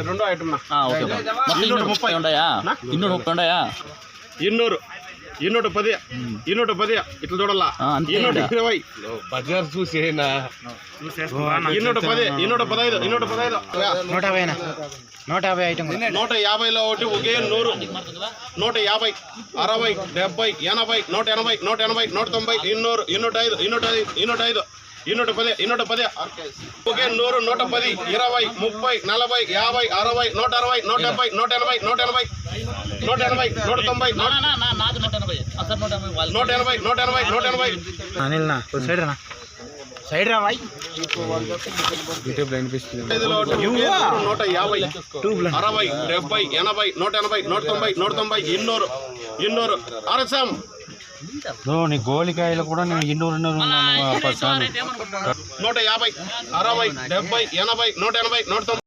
రెండో item okay 230 ఉన్నాయా? 230 ఉన్నాయా? 210 210 ఇట్లా చూడాలా 220 బజార్ చూసేనా 210 215 215 150 ఐటమ్ 150లో ఒకటి ఒకే 100 150 60 70 80 180 180 190 200 205 210 ఒకే 100 110 20 30 40 50 60 160 170 180 అనిల్ నా సైడ్ రా భాయ్ 150 60 70 80 180 190 అరసం నీ గోలికాయలు కూడా నేను 200 150 60 70 80 180 180 190